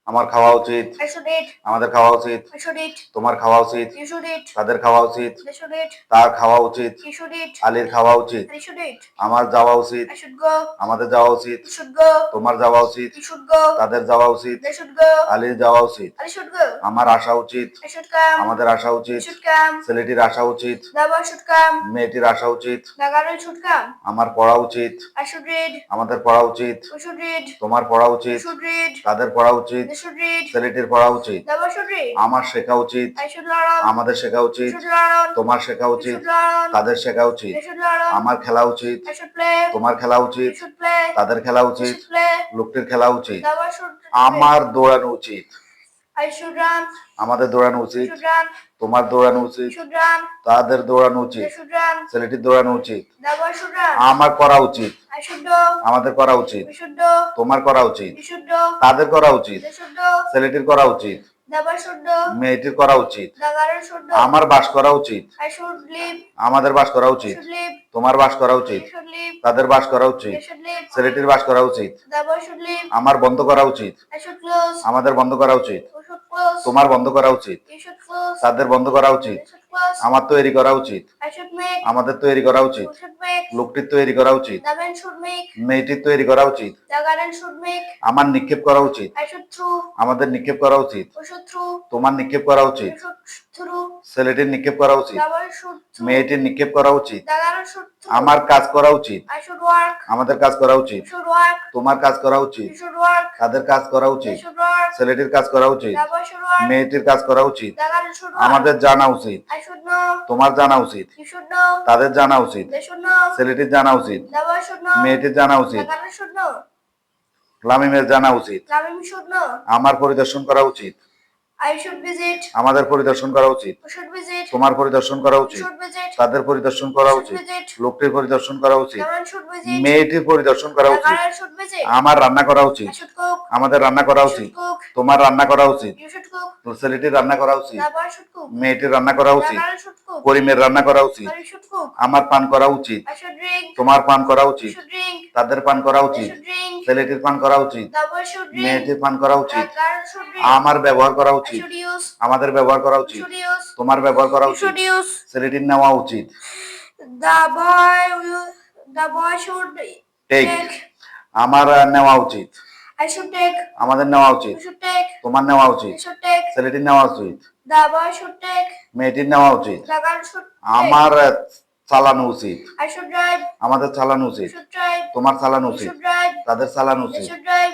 আমার খাওয়া উচিত, I should eat. আমাদের খাওয়া উচিত, I should eat. তোমার খাওয়া উচিত, You should eat. তাদের খাওয়া উচিত, They should eat. তার খাওয়া উচিত, He should eat. আলীর খাওয়া উচিত, I should eat. আমার যাওয়া উচিত, I should go. আমাদের যাওয়া উচিত, You should go. তোমার যাওয়া উচিত, You should go. তাদের যাওয়া উচিত, They should go. আলীর যাওয়া উচিত, I should go. আমার আসা উচিত, I should come. আমাদের আসা You উচিত, should come. ছেলেটির আসা উচিত, The boy should come. মেয়েটির আসা উচিত, The girl should come. আমার পড়া উচিত, I should read. আমাদের পড়া উচিত, We should read. তোমার পড়া You উচিত, should read. তাদের পড়া উচিত, They should read. ছেলেটির পড়া উচিত, The boy should read. আমার শেখা উচিত, I should learn. আমাদের শেখা You উচিত, should learn. তোমার শেখা You উচিত, should learn. তাদের শেখা উচিত, They should learn. আমার খেলা উচিত, I should play. তোমার খেলা উচিত, You should play. তাদের খেলা You উচিত, should play. লোকটির খেলা উচিত, The boy should আমার দৌড়ানো উচিত, I should run. আমাদের দৌড়ানো You উচিত, should run. তোমার দৌড়ানো উচিত, You should run. তাদের দৌড়ানো They উচিত, should run. ছেলেটির দৌড়ানো উচিত, The boy should run. আমার করা উচিত, I should do. আমাদের করা উচিত, We should do. তোমার করা উচিত, You should do. তাদের করা উচিত, They should do. ছেলেটির করা উচিত, The boy should do. মেয়েটির করা উচিত, The girl should do. আমার বাস করা উচিত, I should live. আমাদের বাস করা You উচিত, should live. তোমার বাস করা উচিত, You should live. তাদের বাস করা উচিত, They should live. ছেলেটির বাস করা উচিত, The boy should live. আমার বন্ধ করা উচিত, I should close. আমাদের বন্ধ করা উচিত, You should close. তোমার বন্ধ করা উচিত, You should close. তাদের বন্ধ করা উচিত, They should close. আমার তৈরি করা উচিত, I should make. আমাদের তৈরি করা উচিত, You should make. লোকটির তৈরি করা উচিত, The man should make. মেয়েটির তৈরি করা উচিত, The garden should make. আমার নিক্ষেপ করা উচিত, I should throw. আমাদের নিক্ষেপ করা উচিত, We should throw. তোমার নিক্ষেপ করা উচিত, You should throw. ছেলেটির নিক্ষেপ করা উচিত, The boy should throw. মেয়েটির নিক্ষেপ করা উচিত, The girl should throw. আমার কাজ করা উচিত, I should work. আমাদের কাজ করা উচিত, You should work. তোমার কাজ করা উচিত, You should work. তাদের কাজ করা They উচিত, should work. ছেলেটির কাজ করা উচিত, The boy should work. মেয়েটির কাজ করা উচিত, The girl should work. আমাদের জানা উচিত, I should know. তোমার জানা উচিত, You should know. তাদের জানা উচিত, They should know. ছেলেটির জানা উচিত, The boy should know. মেয়েটির জানা The উচিত, girl should know. লামিমের জানা উচিত, Lamim should know. আমার পরিদর্শন করা উচিত, I should visit. আমাদের পরিদর্শন করা উচিত, We should visit. তোমার পরিদর্শন করা You উচিত, should visit. তাদের পরিদর্শন করা You should উচিত, visit. লোকটির পরিদর্শন করা উচিত, The man should visit. মেয়েটির পরিদর্শন করা The উচিত, girl should visit. আমার রান্না করা উচিত, I should cook. আমাদের রান্না করা You উচিত, should cook. তোমার রান্না করা উচিত, You should cook. ছেলেটির রান্না করা উচিত, The boy should cook. মেয়েটির রান্না করা The উচিত, girl should cook. করিমের রান্না করা উচিত, Or you should cook. আমার পান করা উচিত, I should drink. তোমার পান করা You উচিত, should drink. তাদের পান করা They উচিত, should drink. ছেলেটির পান করা উচিত, The boy should drink. মেয়েটির পান করা The উচিত, girl should drink. আমার ব্যবহার করা I উচিত, should use. আমাদের ব্যবহার করা You উচিত, should use. তোমার ব্যবহার করা You উচিত, should use. ছেলেটির নেওয়া উচিত, The boy should take, take. আমার নেওয়া উচিত, I should take. আমাদের নেওয়া উচিত, You should take. তোমার নেওয়া উচিত, You should take. ছেলেটির নেওয়া উচিত, The boy should take. মেয়েটির নেওয়া উচিত, The girl should take. আমার চালানো উচিত, I should drive. আমাদের চালানো You উচিত, should drive. তোমার চালানো You উচিত, should drive. তাদের চালানো They উচিত, should drive.